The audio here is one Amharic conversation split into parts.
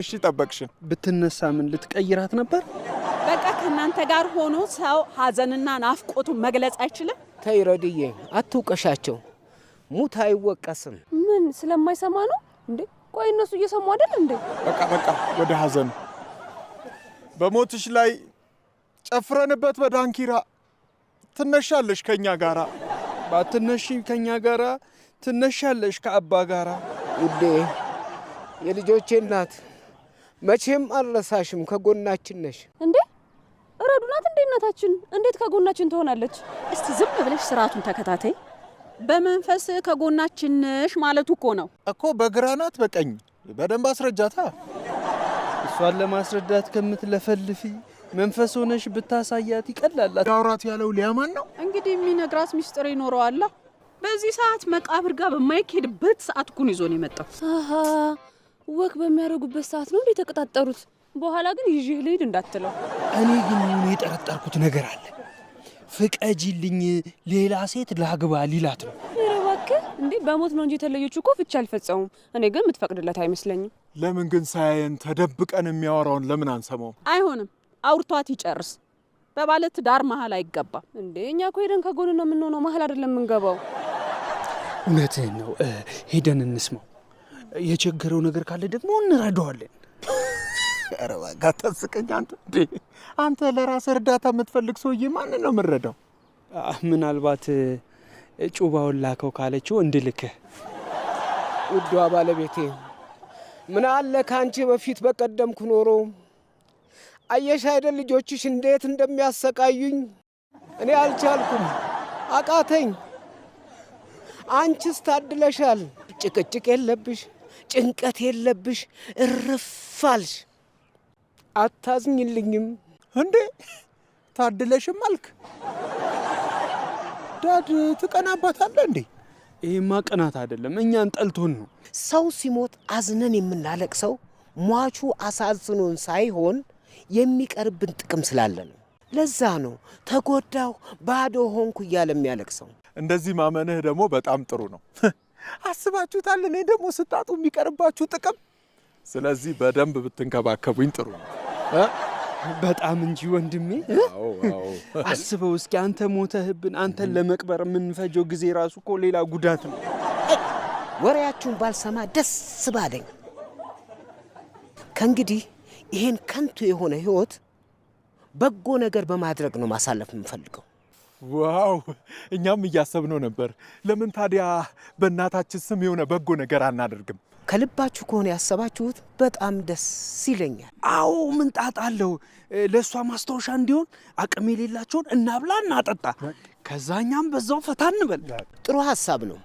እሺ ጠበቅሽን ብትነሳ ምን ልትቀይራት ነበር? በቃ ከናንተ ጋር ሆኖ ሰው ሐዘንና ናፍቆቱ መግለጽ አይችልም። ተይ ረድዬ አትውቀሻቸው። ሙት አይወቀስም። ምን ስለማይሰማ ነው እንዴ? ቆይ እነሱ እየሰሙ አይደል እንዴ? በቃ ወደ ሐዘን በሞትሽ ላይ ጨፍረንበት በዳንኪራ ትነሻለሽ ከኛ ጋራ። ባትነሺ ከኛ ጋራ ትነሻለሽ ከአባ ጋራ። ውዴ የልጆቼ እናት መቼም አልረሳሽም፣ ከጎናችን ነሽ። እንዴ ረዱናት እንዴ እናታችን እንዴት ከጎናችን ትሆናለች? እስቲ ዝም ብለሽ ስርዓቱን ተከታታይ። በመንፈስ ከጎናችን ነሽ ማለቱ እኮ ነው እኮ። በግራናት በቀኝ በደንብ አስረጃታ። እሷን ለማስረዳት ከምትለፈልፊ መንፈስ ሆነሽ ብታሳያት ይቀላል። ዳውራት ያለው ሊያማን ነው እንግዲህ። የሚነግራት ሚስጥር ይኖረዋል። በዚህ ሰዓት መቃብር ጋር በማይኬድበት ሰዓት እኮ ነው ይዞን የመጣው። አሃ ወክ በሚያደርጉበት ሰዓት ነው እንዴ ተቀጣጠሩት? በኋላ ግን ይዤ ልሂድ እንዳትለው። እኔ ግን ምን የጠረጠርኩት ነገር አለ። ፍቀጂልኝ ሌላ ሴት ላግባ ሊላት ነው። ኧረ እባክህ እንዴ በሞት ነው እንጂ የተለየችው እኮ ፍቺ አልፈጸሙም። እኔ ግን የምትፈቅድለት አይመስለኝም። ለምን ግን ሳያየን ተደብቀን የሚያወራውን ለምን አንሰማው? አይሆንም፣ አውርቷት ይጨርስ። በባለ ትዳር መሀል አይገባም እንዴ። እኛ እኮ ሄደን ከጎን ነው የምንሆነው፣ መሀል አይደለም የምንገባው። እውነትህን ነው። ሄደን እንስማው። የቸገረው ነገር ካለ ደግሞ እንረዳዋለን። ኧረ እባክህ አታስቀኝ አንተ። አንተ ለራስህ እርዳታ የምትፈልግ ሰውዬ ማንን ነው የምንረዳው? ምናልባት ጩባውን ላከው ካለችው እንድልክህ። ውዷ ባለቤቴ ምን አለ ካንቺ በፊት በቀደምኩ ኖሮ። አየሽ አይደል ልጆችሽ እንዴት እንደሚያሰቃዩኝ። እኔ አልቻልኩም፣ አቃተኝ። አንቺስ ታድለሻል። ጭቅጭቅ የለብሽ፣ ጭንቀት የለብሽ፣ እርፋልሽ። አታዝኝልኝም እንዴ? ታድለሽም አልክ? ዳድ ትቀናባታለህ እንዴ? ይሄማ ቅናት አይደለም፣ እኛን ጠልቶን ነው። ሰው ሲሞት አዝነን የምናለቅሰው ሟቹ አሳዝኖን ሳይሆን የሚቀርብን ጥቅም ስላለ ነው። ለዛ ነው ተጎዳው ባዶ ሆንኩ እያለ የሚያለቅሰው። እንደዚህ ማመንህ ደግሞ በጣም ጥሩ ነው። አስባችሁታል? እኔ ደግሞ ስታጡ የሚቀርባችሁ ጥቅም። ስለዚህ በደንብ ብትንከባከቡኝ ጥሩ ነው። በጣም እንጂ ወንድሜ። አስበው እስኪ አንተ ሞተህብን አንተን ለመቅበር የምንፈጀው ጊዜ ራሱ እኮ ሌላ ጉዳት ነው። ወሬያችሁን ባልሰማ ደስ ባለኝ። ከእንግዲህ ይሄን ከንቱ የሆነ ህይወት በጎ ነገር በማድረግ ነው ማሳለፍ የምፈልገው። ዋው! እኛም እያሰብነው ነበር። ለምን ታዲያ በእናታችን ስም የሆነ በጎ ነገር አናደርግም? ከልባችሁ ከሆነ ያሰባችሁት በጣም ደስ ይለኛል። አዎ ምን ጣጣ አለው? ለእሷ ማስታወሻ እንዲሆን አቅም የሌላቸውን እናብላ፣ እናጠጣ፣ ከዛኛም በዛው ፈታ እንበል። ጥሩ ሀሳብ ነው፣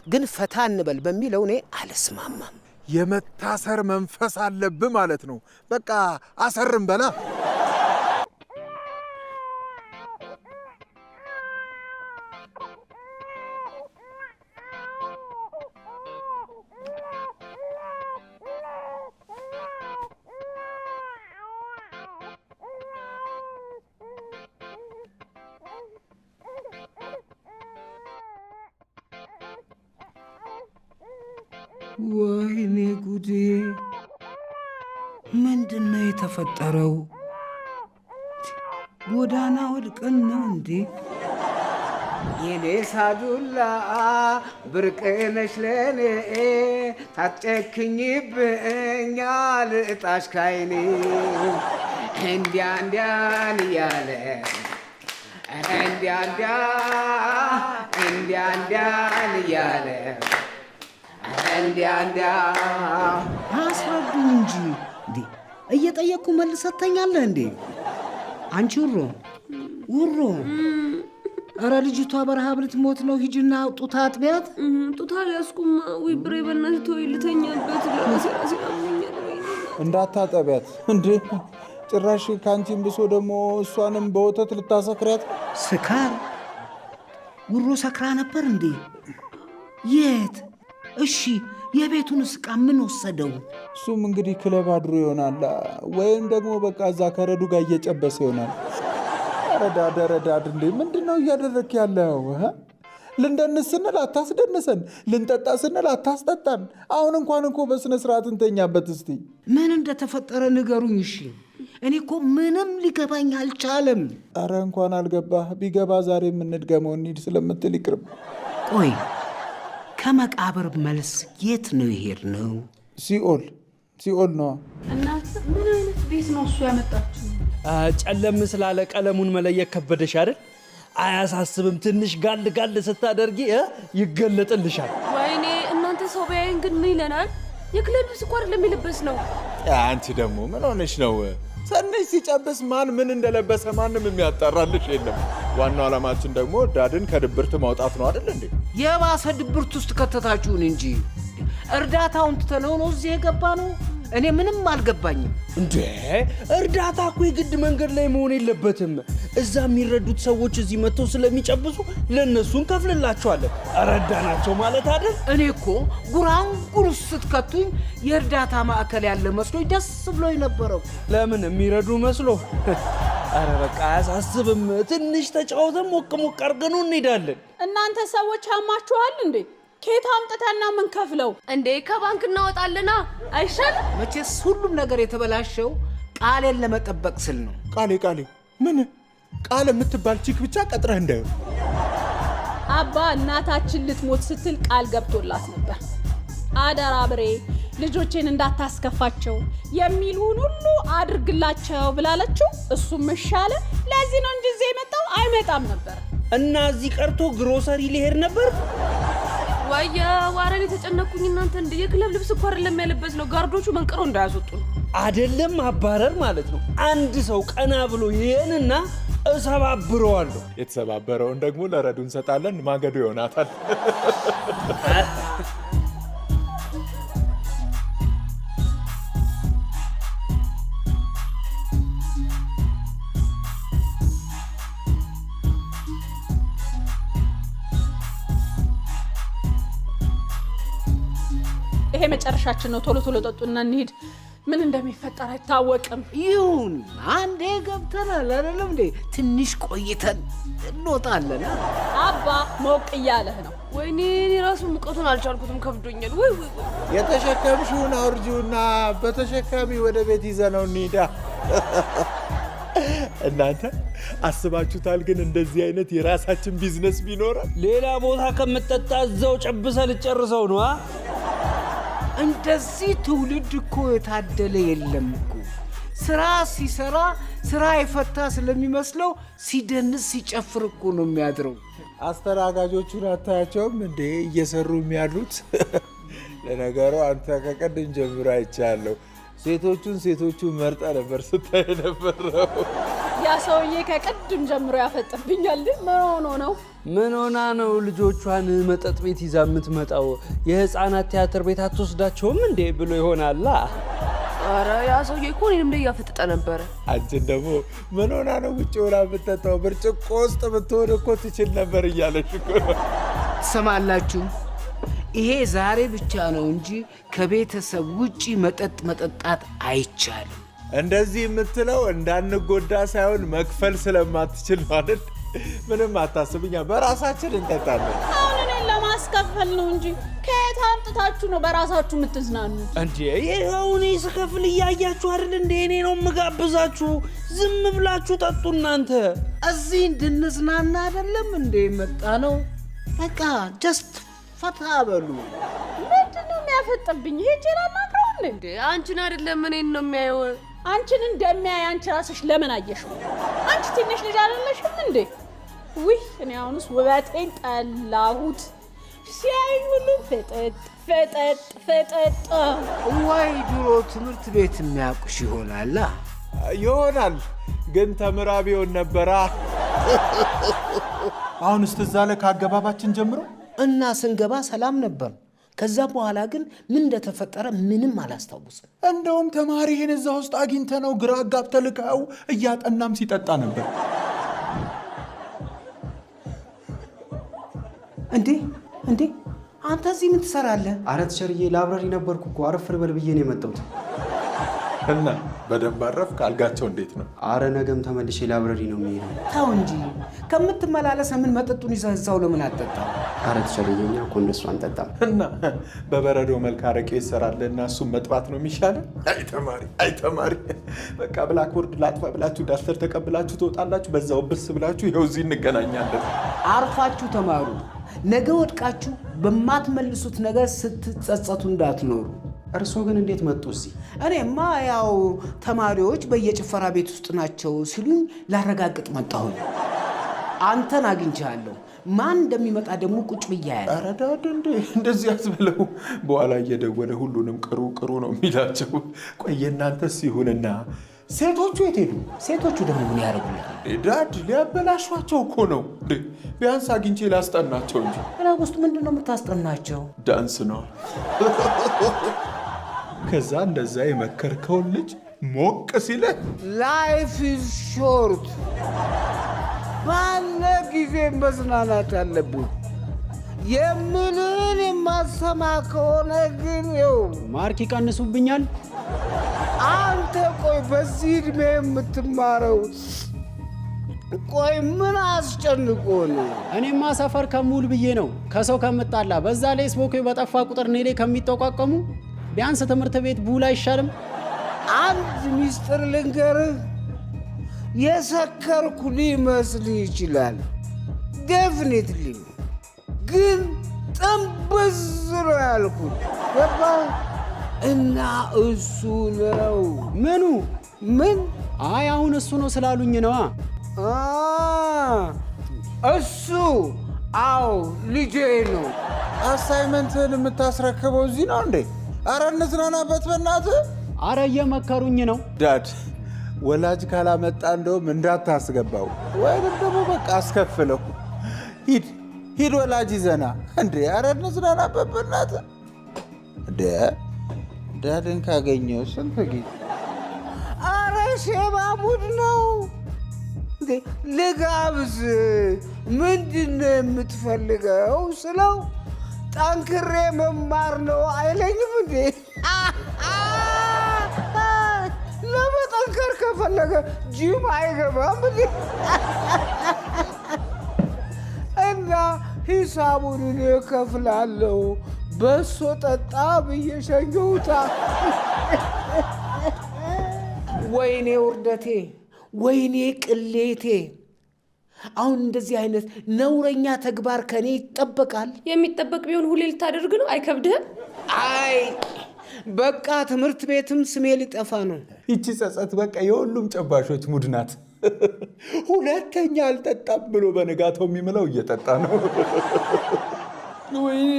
ግን ፈታ እንበል በሚለው እኔ አልስማማም። የመታሰር መንፈስ አለብህ ማለት ነው። በቃ አሰርም በላ። ወይኔ ጉዴ! ምንድነው የተፈጠረው? ጎዳና ወድቀን ነው እንዴ? የኔ ሳዱላ ብርቅነሽ ለኔ ታጨክኝብኛል እጣሽ ካይኔ እንዲያን እያለ እንዲያን እያለ አስረዱኝ እንጂ እንዴ! እየጠየቅኩ መልሰተኛለህ እንዴ? አንቺ ውሮ ኧረ ልጅቷ በረሃብ ልትሞት ነው። ሂጂና ጡት አጥቢያት። ጡት አልያዝኩም። ወይ ብሬ በእናትህ ተወኝ፣ ልተኛበት። ራሴ አሞኛል። እንዳታጠቢያት እንዴ! ጭራሽ ካንቺን ብሶ ደግሞ እሷንም በወተት ልታሰክሪያት። ስካር ውሮ ሰክራ ነበር እንዴ? የት? እሺ የቤቱን ዕቃ ምን ወሰደው? እሱም እንግዲህ ክለብ አድሮ ይሆናል፣ ወይም ደግሞ በቃ እዛ ከረዱ ጋር እየጨበሰ ይሆናል። ረዳድ እንዴ! ምንድነው እያደረክ ያለው? ልንደንስ ስንል አታስደንሰን፣ ልንጠጣ ስንል አታስጠጣን። አሁን እንኳን እኮ በስነ ስርዓት እንተኛበት። እስቲ ምን እንደተፈጠረ ንገሩኝ። እሺ እኔ እኮ ምንም ሊገባኝ አልቻለም። አረ እንኳን አልገባህ። ቢገባ ዛሬ የምንድገመው እንሂድ ስለምትል ይቅርብ። ቆይ ከመቃብር መልስ የት ነው የሄድነው? ሲኦል ነዋ። እናት ምን አይነት ቤት ነው እሱ ያመጣችሁ? ጨለም ስላለ ቀለሙን መለየት ከበደሽ አይደል? አያሳስብም። ትንሽ ጋል ስታደርጊ ይገለጥልሻል። ወይኔ እናንተ ሰው ቢያየን ግን ምን ይለናል? የክለብ ልብስ እኮ አይደለም የለበስ ነው። አንቺ ደግሞ ምን ሆነሽ ነው? ሰነሽ ሲጨብስ ማን ምን እንደለበሰ ማንም የሚያጣራልሽ የለም። ዋናው ዓላማችን ደግሞ ዳድን ከድብርት ማውጣት ነው አይደል እንዴ? የባሰ ድብርት ውስጥ ከተታችሁን እንጂ እርዳታውን ትተነው ነው እዚህ የገባ ነው። እኔ ምንም አልገባኝም። እንዴ እርዳታ እኮ የግድ መንገድ ላይ መሆን የለበትም። እዛ የሚረዱት ሰዎች እዚህ መጥተው ስለሚጨብሱ ለእነሱ እንከፍልላቸዋለን። ረዳናቸው ማለት አይደል? እኔ እኮ ጉራንጉር ስትከቱኝ የእርዳታ ማዕከል ያለ መስሎኝ ደስ ብሎኝ ነበረው። ለምን የሚረዱ መስሎ? አረ በቃ አያሳስብም። ትንሽ ተጫውተን ሞቅ አድርገን እንሄዳለን። እናንተ ሰዎች አማችኋል እንዴ? ከየት አምጥተን ነው የምንከፍለው እንዴ? ከባንክ እናወጣለና አይሻልም? መቼስ ሁሉም ነገር የተበላሸው ቃሌን ለመጠበቅ ስል ነው። ቃሌ ምን ቃል የምትባል ቺክ ብቻ ቀጥረህ እንዳይሆን። አባ እናታችን ልትሞት ስትል ቃል ገብቶላት ነበር። አደራ ብሬ ልጆቼን እንዳታስከፋቸው የሚሉን ሁሉ አድርግላቸው ብላለችው። እሱም እሻለ። ለዚህ ነው እንጂ እዚህ የመጣው አይመጣም ነበር። እና እዚህ ቀርቶ ግሮሰሪ ሊሄድ ነበር። ወየ ዋረን የተጨነኩኝ እናንተ እንደ የክለብ ልብስ እኮ አይደለም ያለበስ ነው። ጋርዶቹ መንቀሮ እንዳያስወጡ ነው። አይደለም ማባረር ማለት ነው። አንድ ሰው ቀና ብሎ ይሄንና እሰባብረዋለሁ። የተሰባበረውን ደግሞ ለረዱ እንሰጣለን። ማገዶ ይሆናታል። ይሄ መጨረሻችን ነው። ቶሎ ጠጡና እንሂድ። ምን እንደሚፈጠር አይታወቅም። ይሁን አንዴ ገብተናል አይደለም እንዴ? ትንሽ ቆይተን እንወጣለን። አባ ሞቅ እያለህ ነው። ወይኔ እኔ ራሱ ሙቀቱን አልቻልኩትም፣ ከብዶኛል። ወይ የተሸከምሽውን አውርጂውና በተሸካሚ ወደ ቤት ይዘነው እንሂዳ። እናንተ አስባችሁታል? ግን እንደዚህ አይነት የራሳችን ቢዝነስ ቢኖረን ሌላ ቦታ ከምትጠጣ እዛው ጨብሰ ልጨርሰው ነው። እንደዚህ ትውልድ እኮ የታደለ የለም እኮ። ስራ ሲሰራ ስራ የፈታ ስለሚመስለው ሲደንስ ሲጨፍር እኮ ነው የሚያድረው። አስተናጋጆቹን አታያቸውም እንዴ እየሰሩ የሚያሉት? ለነገሩ አንተ ከቀድም ጀምሮ አይቻለሁ። ሴቶቹን መርጠ ነበር ስታይ ነበረው። ያ ሰውዬ ከቀድም ጀምሮ ያፈጥብኛል። ምን ሆኖ ነው? ምን ሆና ነው ልጆቿን መጠጥ ቤት ይዛ የምትመጣው? የህፃናት ቲያትር ቤት አትወስዳቸውም እንዴ ብሎ ይሆናላ። አረ ያ ሰውዬ እኮ እኔንም ላይ ያፈጥጠ ነበረ። አንቺን ደግሞ ምን ሆና ነው ውጭ ሆና የምትጠጣው? ብርጭቆ ውስጥ ብትሆን እኮ ትችል ነበር እያለች እኮ። ትሰማላችሁ? ይሄ ዛሬ ብቻ ነው እንጂ ከቤተሰብ ውጪ መጠጥ መጠጣት አይቻልም። እንደዚህ የምትለው እንዳንጎዳ ሳይሆን መክፈል ስለማትችል ማለት። ምንም አታስብኛ፣ በራሳችን እንጠጣለን። አሁን እኔን ለማስከፈል ነው እንጂ ከየት አምጥታችሁ ነው በራሳችሁ የምትዝናኑት? እንዴ ይኸው እኔ ስከፍል እያያችሁ አይደል እንዴ? እኔ ነው የምጋብዛችሁ። ዝም ብላችሁ ጠጡ እናንተ። እዚህ እንድንዝናና አይደለም እንዴ መጣ ነው? በቃ ጀስት ፈታ በሉ። ምንድነው የሚያፈጥብኝ? ሄጄ ላናግረው እንዴ? አንቺን አይደለም እኔን ነው የሚያየው። አንቺን እንደሚያይ አንቺ ራስሽ ለምን አየሽው? አንቺ ትንሽ ልጅ አይደለሽም እንዴ? ውይ እኔ አሁንስ ውበቴን ጠላሁት። ሲያይ ሁሉ ፍጥጥ። ወይ ድሮ ትምህርት ቤት የሚያውቁሽ ይሆናል ግን ተምራ ቢሆን ነበራ። አሁንስ ትዝ አለ ከአገባባችን ጀምሮ እና ስንገባ ሰላም ነበር። ከዛ በኋላ ግን ምን እንደተፈጠረ ምንም አላስታውስም። እንደውም ተማሪህን እዛ ውስጥ አግኝተነው ግራ አጋብተህ ልከኸው እያጠናም ሲጠጣ ነበር። እንዴ አንተ እዚህ ምን ትሰራለህ? አረ ትሸርዬ ላይብረሪ ነበርኩ እኮ አረፍ ልበል ብዬ ነው የመጣሁት። እና በደንብ አረፍክ? አልጋቸው እንዴት ነው? አረ ነገም ተመልሼ ላይብረሪ ነው የሚሄደው። ተው እንጂ ከምትመላለስ ምን መጠጡን ይዘህ እዛው ለምን አትጠጣም? ኧረ ተሸለየኛ እኮ እንደሱ አንጠጣም። እና በበረዶ መልክ አረቄ ይሰራልና እሱም መጥባት ነው የሚሻለው። አይ ተማሪ በቃ ብላክቦርድ ላጥፋ ብላችሁ ዳስተር ተቀብላችሁ ትወጣላችሁ። በዛው ብስ ብላችሁ ይኸው እዚህ እንገናኛለን። አርፋችሁ ተማሩ። ነገ ወድቃችሁ በማትመልሱት ነገር ስትጸጸቱ እንዳትኖሩ። እርስዎ ግን እንዴት መጡ እዚህ? እኔማ ያው ተማሪዎች በየጭፈራ ቤት ውስጥ ናቸው ሲሉኝ ላረጋግጥ መጣሁኝ። አንተን አግኝቻለሁ። ማን እንደሚመጣ ደግሞ ቁጭ ብያለሁ። ኧረ ዳድ እንደዚህ አትበለው። በኋላ እየደወለ ሁሉንም ቅሩ ነው የሚላቸው። ቆይ እናንተስ ይሁንና ሴቶቹ የት ሄዱ? ሴቶቹ ደግሞ ምን ያደርጉልሃል? ዳድ ሊያበላሿቸው እኮ ነው። ቢያንስ አግኝቼ ላስጠናቸው እንጂ። ክለብ ውስጥ ምንድን ነው የምታስጠናቸው? ዳንስ ነው። ከዛ እንደዛ የመከርከውን ልጅ ሞቅ ሲልህ ላይፍ ኢዝ ሾርት፣ ባለ ጊዜ መዝናናት አለብን። የምልህን የማሰማ ከሆነ ግን ይኸው ማርክ ይቀንሱብኛል። አንተ ቆይ በዚህ ዕድሜ የምትማረው ቆይ ምን አስጨንቆ ነው? እኔማ ሰፈር ከሙል ብዬ ነው ከሰው ከምጣላ። በዛ ላይ ስሞኬ በጠፋ ቁጥር እኔ ላይ ከሚጠቋቀሙ ቢያንስ ትምህርት ቤት ቡል አይሻልም? አንድ ሚስጥር ልንገርህ። የሰከርኩ ሊመስል ይችላል ዴፊኒትሊ፣ ግን ጥንብዝ ነው ያልኩት። ገባህ? እና እሱ ነው። ምኑ? ምን? አይ አሁን እሱ ነው ስላሉኝ ነዋ። እሱ? አዎ ልጄ ነው። አሳይመንትን የምታስረክበው እዚህ ነው እንዴ? አረ እንዝናናበት በእናትህ። አረ እየመከሩኝ ነው። ዳድ ወላጅ ካላመጣ እንደውም እንዳታስገባው ወይም ደግሞ በቃ አስከፍለው። ሂድ ወላጅ ይዘና እንዴ። አረ እንዝናናበት በእናትህ። እንዴ ዳድን ካገኘው ስንት ጊዜ። አረ ሼባ ሙድ ነው እንዴ። ልጋብዝ ምንድን ነው የምትፈልገው ስለው ጠንክሬ መማር ነው አይለኝም እንዴ? ለመጠንከር ከፈለገ ጂም አይገባም እንዴ? እና ሂሳቡን እኔ እከፍላለሁ። በሶ ጠጣ ብዬ ሸኘሁታ። ወይኔ ውርደቴ፣ ወይኔ ቅሌቴ። አሁን እንደዚህ አይነት ነውረኛ ተግባር ከኔ ይጠበቃል? የሚጠበቅ ቢሆን ሁሌ ልታደርግ ነው? አይከብድህም? አይ በቃ ትምህርት ቤትም ስሜ ሊጠፋ ነው። ይቺ ጸጸት በቃ የሁሉም ጨባሾች ሙድ ናት። ሁለተኛ አልጠጣም ብሎ በንጋታው የሚምለው እየጠጣ ነው። ወይኔ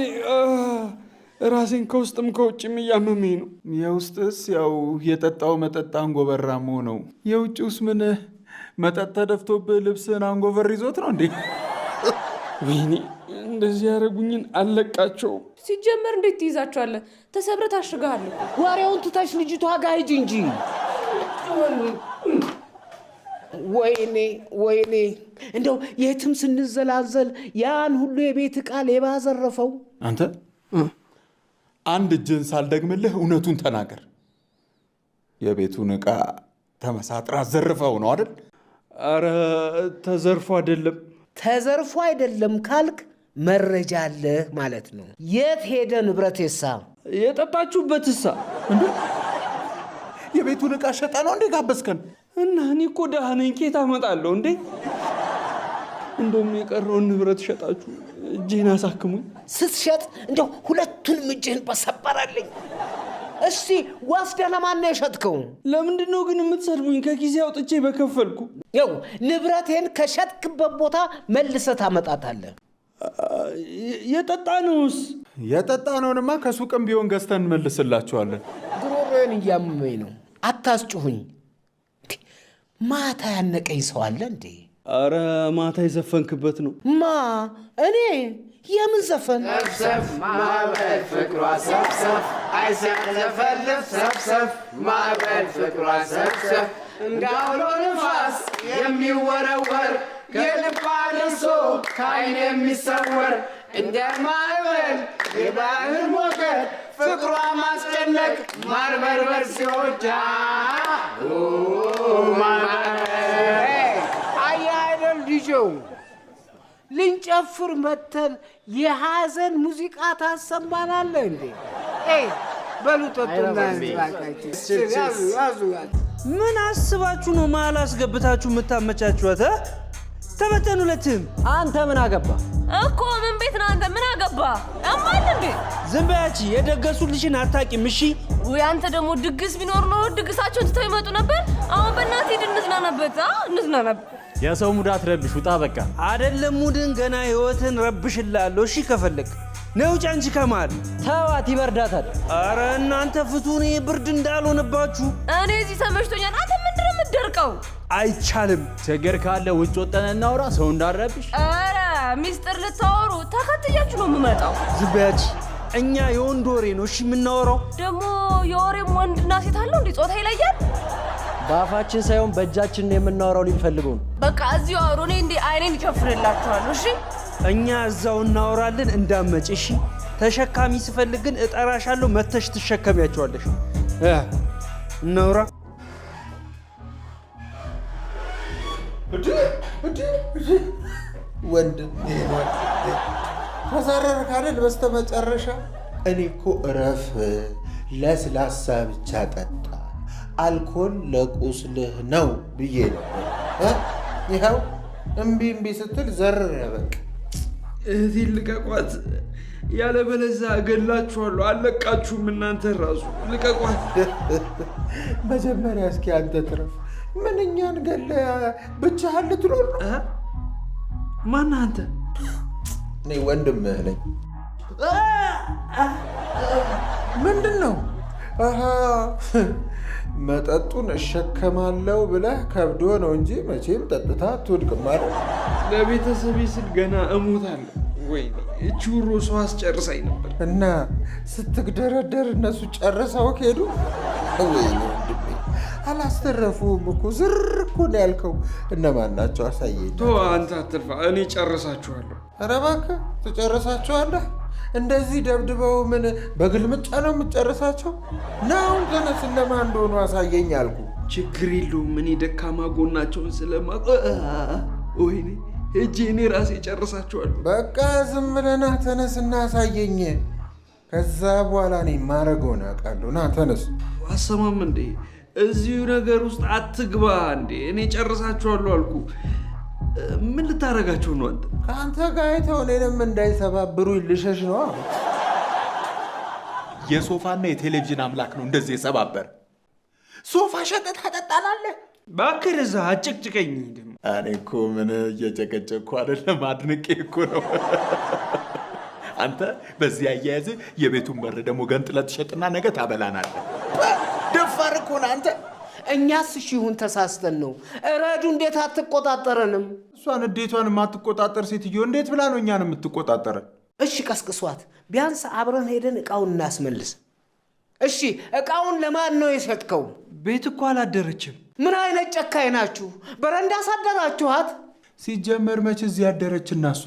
ራሴን ከውስጥም ከውጭም እያመመኝ ነው። የውስጥስ ያው የጠጣው መጠጥ አንጎበራሞ ነው። የውጭውስ ምን መጠጥ ተደፍቶብህ ልብስን አንጎበር ይዞት ነው እንዴ? ወይኔ እንደዚህ ያደረጉኝን አለቃቸውም። ሲጀመር እንዴት ትይዛቸዋለህ? ተሰብረህ ታሽገሃል እኮ። ወሬውን ትተሽ ልጅቷ ጋር ሂጂ እንጂ። ወይኔ እንደው የትም ስንዘላዘል ያን ሁሉ የቤት ዕቃ ሌባ ዘረፈው። አንተ አንድ እጅን ሳልደግምልህ እውነቱን ተናገር። የቤቱን ዕቃ ተመሳጥራ ዘርፈው ነው አይደል? አረ ተዘርፎ አይደለም። ተዘርፎ አይደለም ካልክ መረጃ አለህ ማለት ነው። የት ሄደ ንብረቴሳ? የጠጣችሁበትሳ? የቤቱን ዕቃ ሸጠ ነው እንዴ ጋበዝከን? እና እኔ እኮ ደህና ነኝ፣ ኬት አመጣለሁ እንዴ? እንደውም የቀረውን ንብረት ሸጣችሁ እጄን አሳክሙኝ። ስትሸጥ እንደው ሁለቱንም እጅህን በሰበራለኝ። እስቲ ወስደህ ለማን ነው የሸጥከው? ለምንድን ነው ግን የምትሰድቡኝ? ከጊዜ አውጥቼ በከፈልኩ። ያው ንብረቴን ከሸጥክበት ቦታ መልሰህ ታመጣታለህ። የጠጣነውስ? የጠጣነውንማ ከሱቅም ቢሆን ገዝተን እንመልስላችኋለን። ጉሮሮዬን እያመመኝ ነው። አታስጩሁኝ። ማታ ያነቀኝ ሰው አለ እንዴ? አረ ማታ የዘፈንክበት ነው። ማ? እኔ? የምን ዘፈን? ሰፍሰፍ ማዕበል ፍቅሯ ሰፍሰፍ አይሰለፈልፍ ሰፍሰፍ ማዕበል ፍቅሯ ሰፍሰፍ እንዳውሎ ንፋስ የሚወረወር የልብ አድርሶ ከዓይን የሚሰወር እንደ ማዕበል የባህር ሞገድ ፍቅሯ ማስጨነቅ ማርበርበር ሲወዳ አየህ አይደል ዲጄው፣ ልንጨፍር መተን የሐዘን ሙዚቃ ታሰማናለህ እንዴ? በሉ ጠጡና ያዙ። ምን አስባችሁ ነው መሀል አስገብታችሁ የምታመቻችኋት? ተበተኑለትም። አንተ ምን አገባ እኮ? ምን ቤት ነህ አንተ? ምን አገባ? አማን እንዴ? ዝም በያቺ። የደገሱልሽን አታውቂም። እሺ ወይ አንተ ደግሞ ድግስ ቢኖር ነው ድግሳቸውን ትተው ይመጡ ነበር። አሁን በእናትህ ሂድ እንዝናናበት። እንዝናናበት። የሰው ሙድ አትረብሽ፣ ውጣ በቃ። አይደለም ሙድን ገና ህይወትን ረብሽላለሁ። እሺ ከፈለክ ነው ጫንቺ ከማል ተዋት፣ ይበርዳታል። አረ እናንተ ፍቱን፣ ብርድ እንዳልሆነባችሁ። እኔ እዚህ ተመችቶኛል። አንተ ምንድን ነው የምትደርቀው? አይቻልም። ችግር ካለ ውጭ ወጠን እናውራ፣ ሰው እንዳረብሽ። አረ ሚስጥር ልታወሩ ተከትያችሁ ነው የምመጣው። ዝም በያቺ። እኛ የወንድ ወሬ ነው እሺ የምናወራው። ደግሞ የወሬም ወንድና ሴት አለው እንዴ? ጾታ ይለያል? በአፋችን ሳይሆን በእጃችን የምናወራው ሊፈልገው ነው። በቃ እዚሁ አውሩ። እኔ እንዴ አይኔን ይጨፍርላችኋለሁ። እሺ እኛ እዛው እናወራለን። እንዳመጭ እሺ። ተሸካሚ ስፈልግ ግን እጠራሻለሁ፣ መተሽ ትሸከሚያቸዋለሽ። እናውራ። ወንድም ተዘረርክ አይደል? በስተመጨረሻ እኔ እኮ እረፍ፣ ለስላሳ ብቻ ጠጣ፣ አልኮል ለቁስልህ ነው ብዬ ነበር። ይኸው እምቢ ስትል ዘርር ያበቅ። እህቴን ልቀቋት፣ ያለበለዚያ እገላችኋለሁ። አለቃችሁም እናንተ ራሱ ልቀቋት። መጀመሪያ እስኪ አንተ ትረፍ። ምን እኛን ገለ ብቻህን ልትኖር ነው? ማነህ አንተ? እኔ ወንድምህ ነኝ። ምንድን ነው? መጠጡን እሸከማለሁ ብለህ ከብዶ ነው እንጂ መቼም ጠጥታ አትወድቅም አይደል? ለቤተሰቤ ስል ገና እሞታለሁ። ወይኔ እቺ ውሮ ሰው አስጨርሳኝ ነበር። እና ስትግደረደር እነሱ ጨርሰው ሄዱ። ወይኔ ወንድሜ አላስተረፉም እኮ። ዝር እኮ ነው ያልከው። እነማን ናቸው? አሳየኝ። ቶ አንተ አትልፋ፣ እኔ ጨርሳችኋለሁ። ኧረ እባክህ ትጨርሳችኋለህ? እንደዚህ ደብድበው ምን በግልምጫ ነው የምትጨርሳቸው? ነው ተነስ፣ እነማን እንደሆኑ አሳየኝ አልኩ። ችግር የለውም፣ እኔ ደካማ ጎናቸውን ስለማውቅ ወይኔ ሂጂ እኔ ራሴ ጨርሳችኋለሁ። በቃ ዝም ብለህ ና ተነስና አሳየኝ። ከዛ በኋላ እኔ ማረገውን አውቃለሁ። ና ተነስ። አሰማም እንዴ? እዚሁ ነገር ውስጥ አትግባ እንዴ? እኔ ጨርሳችኋለሁ አልኩ። ምን ልታረጋቸው ነው አንተ? ከአንተ ጋር አይተው እኔንም እንዳይሰባብሩ ልሸሽ ነው። የሶፋና የቴሌቪዥን አምላክ ነው እንደዚህ የሰባበር። ሶፋ ሸጠት ታጠጣላለህ? እባክህ እዛ አጭቅጭቀኝ። እኔ እኮ ምን እየጨቀጨቅኩ አይደለም፣ አድንቄ እኮ ነው። አንተ በዚህ አያያዝ የቤቱን በር ደግሞ ገንጥለህ ትሸጥና ነገ ታበላናለህ። ደፋር እኮ ነህ አንተ። እኛስ እሺ ይሁን ተሳስተን ነው። ረዱ እንዴት አትቆጣጠረንም? እሷን እንዴቷን የማትቆጣጠር ሴትዮ እንዴት ብላ ነው እኛን የምትቆጣጠረን? እሺ ቀስቅሷት፣ ቢያንስ አብረን ሄደን እቃውን እናስመልስ። እሺ እቃውን ለማን ነው የሸጥከው? ቤት እኮ አላደረችም። ምን አይነት ጨካኝ ናችሁ? በረንዳ አሳደራችኋት? ሲጀመር መች እዚህ ያደረችና እሷ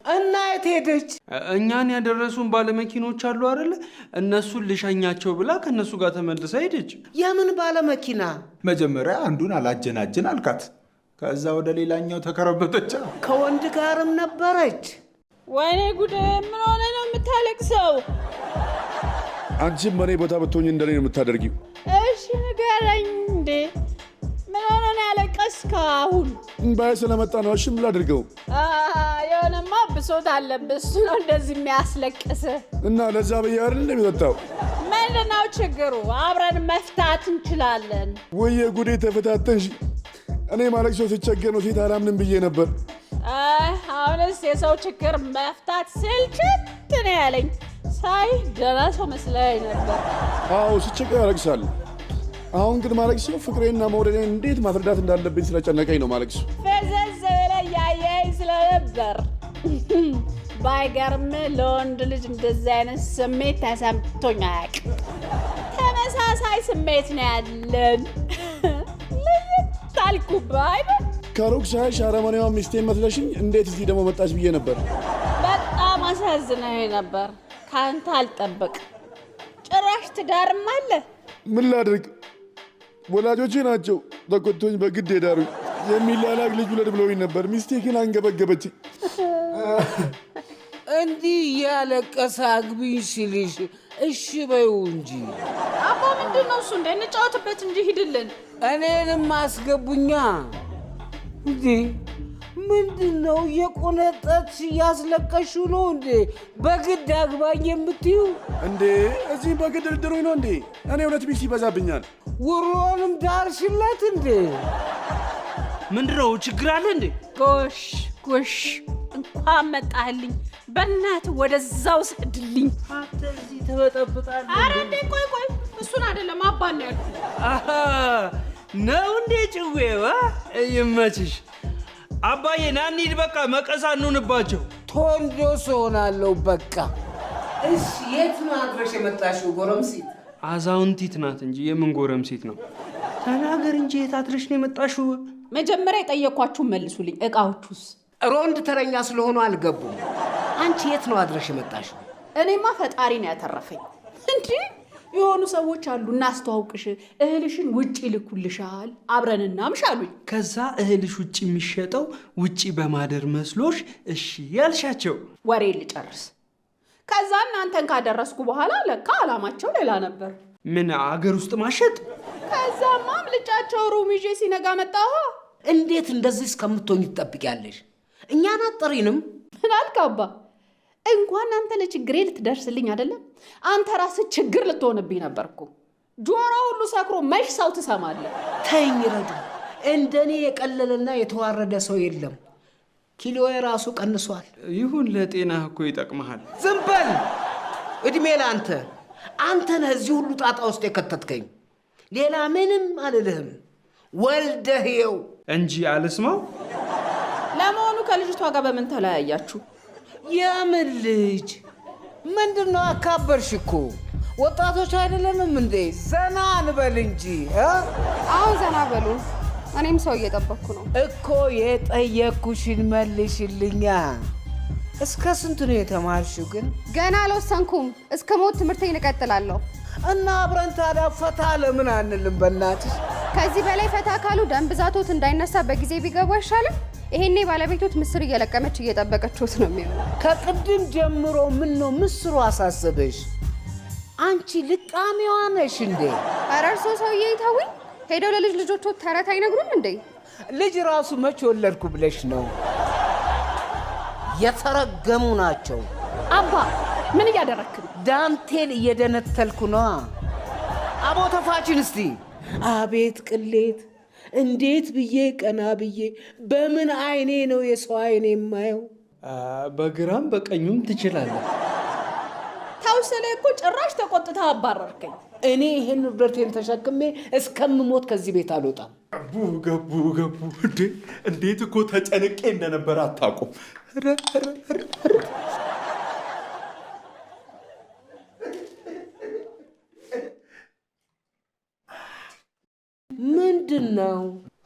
እና የት ሄደች? እኛን ያደረሱን ባለመኪኖች አሉ አይደለ? እነሱን ልሸኛቸው ብላ ከነሱ ጋር ተመልሳ ሄደች። የምን ባለመኪና? መጀመሪያ አንዱን አላጀናጀን አልካት፣ ከዛ ወደ ሌላኛው ተከረበተች። ከወንድ ጋርም ነበረች። ወይኔ ጉድ! ምን ሆነ ነው የምታለቅሰው? አንቺም በእኔ ቦታ ብትሆኝ እንደኔ ነው የምታደርጊው። እሺ ንገረኝ እንዴ! ምን ሆነ ነው ያለቀስከው አሁን? እምባዬ ስለመጣ ነው። እሺ ምን ላድርገው? የሆነማ ብሶት አለብህ። እሱ ነው እንደዚህ የሚያስለቅስህ። እና ለዛ ብዬ አይደል እንደሚጠጣው። ምንድን ነው ችግሩ? አብረን መፍታት እንችላለን። ወየ ጉዴ ተፈታተንሽ። እኔ ማለቅ ሰው ሲቸገር ነው ሴት አላምንም ብዬ ነበር። አሁንስ የሰው ችግር መፍታት ስልችት ነው ያለኝ። ሳይ ደህና ሰው መስለኝ ነበር። አዎ ሲቸገር አለቅሳለሁ። አሁን ግን ማለቅ ሰው ፍቅሬና መውደዴን እንዴት ማስረዳት እንዳለብኝ ስለጨነቀኝ ነው ማለቅ ሰው። ፈዘዝ ብለህ ያየኸኝ ስለነበር። ባይገርም ለወንድ ልጅ እንደዚህ አይነት ስሜት ተሰምቶኝ አያውቅም። ተመሳሳይ ስሜት ነው ያለን። ለየት አልኩብህ አይደል? ከሩቅ ሳይሽ አረመኔዋ ሚስቴን መስለሽኝ እንዴት እዚህ ደግሞ መጣች ብዬ ነበር። በጣም አሳዝነኝ ነበር። ከአንተ አልጠብቅ። ጭራሽ ትዳርም አለ። ምን ላድርግ? ወላጆቼ ናቸው ተቆጥቶኝ በግድ ሄዳሩኝ። የሚላላክ ልጅ ውለድ ብለውኝ ነበር። ሚስቴ ግን አንገበገበችኝ። እንዲህ ያለቀሰ አግቢኝ ሲልሽ እሺ በይው እንጂ። አባ ምንድን ነው እሱ? እንጫወትበት እንጂ ሂድልን። እኔንም አስገቡኛ። እንዴ ምንድን ነው የቆነጠጥሽ? እያስለቀሽው ነው እንዴ? በግድ አግባኝ የምትዩ እንዴ? እዚህ በግድ ድሩኝ ነው እንዴ? እኔ እውነት ቢስ ይበዛብኛል። ውሮንም ዳርሽለት እንዴ? ምንድነው ችግር አለ እንዴ? ጎሽ ጎሽ፣ እንኳን መጣህልኝ። በእናትህ ወደዛው ስድልኝ። አንተ እዚህ ተበጠብጣለህ። ኧረ እንዴ ቆይ ቆይ፣ እሱን አይደለም አባን ነው ያልኩት። ነው እንዴ ጭዌዋ? ይመችሽ አባዬ። ና እንሂድ በቃ፣ መቀሳ እንሁንባቸው። ቶንዶስ ሆናለሁ በቃ። እሺ የት ነው አድረሽ የመጣሽው ጎረምሲት? አዛውንቲት ናት እንጂ የምን ጎረምሲት ነው? ተናገር እንጂ የት አድረሽ ነው የመጣሽው? መጀመሪያ የጠየኳችሁን መልሱልኝ። እቃዎቹስ? ሮንድ ተረኛ ስለሆኑ አልገቡም። አንቺ የት ነው አድረሽ የመጣሽው? እኔማ ፈጣሪ ነው ያተረፈኝ። እንዴ የሆኑ ሰዎች አሉ እናስተዋውቅሽ፣ እህልሽን ውጪ ልኩልሻል፣ አብረን እናምሽ አሉኝ። ከዛ እህልሽ ውጪ የሚሸጠው ውጪ በማደር መስሎሽ እሺ ያልሻቸው? ወሬ ልጨርስ። ከዛ እናንተን ካደረስኩ በኋላ ለካ አላማቸው ሌላ ነበር። ምን አገር ውስጥ ማሸጥ? ከዛማ አምልጫቸው ሩም ይዤ ሲነጋ መጣሁ። እንዴት እንደዚህ እስከምትሆኝ ትጠብቂያለሽ? እኛን አጠሪንም? ምን አልክ አባ? እንኳን አንተ ለችግሬ ልትደርስልኝ አይደለም፣ አንተ ራስህ ችግር ልትሆንብኝ ነበርኩ። ጆሮ ሁሉ ሰክሮ መሽ ሰው ትሰማለህ። ተይኝ ረዱ፣ እንደኔ የቀለለና የተዋረደ ሰው የለም። ኪሎዬ ራሱ ቀንሷል። ይሁን ለጤና እኮ ይጠቅመሃል። ዝም በል። እድሜ ለአንተ። አንተ ነህ እዚህ ሁሉ ጣጣ ውስጥ የከተትከኝ። ሌላ ምንም አልልህም። ወልደህየው እንጂ አልስማው። ለመሆኑ ከልጅቷ ጋር በምን ተለያያችሁ? የምን ልጅ? ምንድነው? አካበርሽ እኮ። ወጣቶች አይደለንም እንዴ? ዘና እንበል እንጂ። አሁን ዘና በሉ። እኔም ሰው እየጠበቅኩ ነው እኮ። የጠየቅኩሽን መልሽልኛ። እስከ ስንት ነው የተማርሽው ግን? ገና አልወሰንኩም። እስከ ሞት ትምህርቴን እቀጥላለሁ። እና አብረን ታዲያ ፈታ ለምን አንልም? በእናትሽ ከዚህ በላይ ፈታ ካሉ ደም ብዛቶት እንዳይነሳ በጊዜ ቢገቡ አይሻልም? ይሄኔ ባለቤቶት ምስር እየለቀመች እየጠበቀችሁት ነው የሚሆነው። ከቅድም ጀምሮ ምን ነው ምስሩ አሳሰበሽ? አንቺ ልቃሚዋ ነሽ እንዴ? ኧረ እርስዎ ሰውዬ ይተውኝ። ሄደው ለልጅ ልጆቹ ተረት አይነግሩም እንዴ? ልጅ ራሱ መች ወለድኩ ብለሽ ነው? የተረገሙ ናቸው። አባ ምን እያደረክ ነው? ዳንቴል እየደነተልኩ ነዋ። አቦ ተፋችን እስቲ። አቤት ቅሌት! እንዴት ብዬ ቀና ብዬ በምን አይኔ ነው የሰው አይኔ የማየው? በግራም በቀኙም ትችላለህ። ታውሰለ እኮ ጭራሽ ተቆጥታ አባረርከኝ። እኔ ይሄን ንብረቴን ተሸክሜ እስከምሞት ከዚህ ቤት አልወጣም። ገቡ እንዴት እኮ ተጨንቄ እንደነበረ አታውቁም። ምንድን ነው?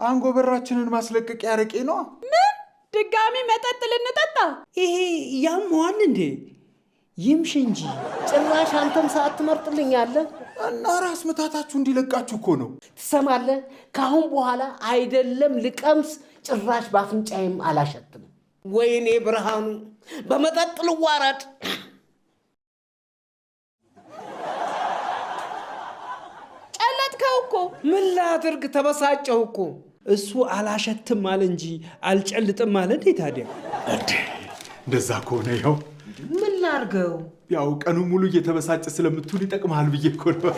አንጎበራችንን ማስለቀቂያ አረቄ ነው። ምን ድጋሚ መጠጥ ልንጠጣ? ይሄ ያመዋል እንዴ? ይምሽ እንጂ። ጭራሽ አንተም ሰዓት ትመርጥልኛለህ? እና ራስ ምታታችሁ እንዲለቃችሁ እኮ ነው። ትሰማለህ? ከአሁን በኋላ አይደለም ልቀምስ፣ ጭራሽ በአፍንጫዬም አላሸትም። ወይኔ ብርሃኑ፣ በመጠጥ ልዋረድ። ጨለጥከው እኮ። ምን ላድርግ? ተበሳጨሁ እኮ። እሱ አላሸትም አለ እንጂ አልጨልጥም አለ እንዴ? ታዲያ እንደዛ ከሆነ ያው ምን ላድርገው? ያው ቀኑ ሙሉ እየተበሳጨ ስለምትውል ይጠቅምሃል ብዬ እኮ ነው።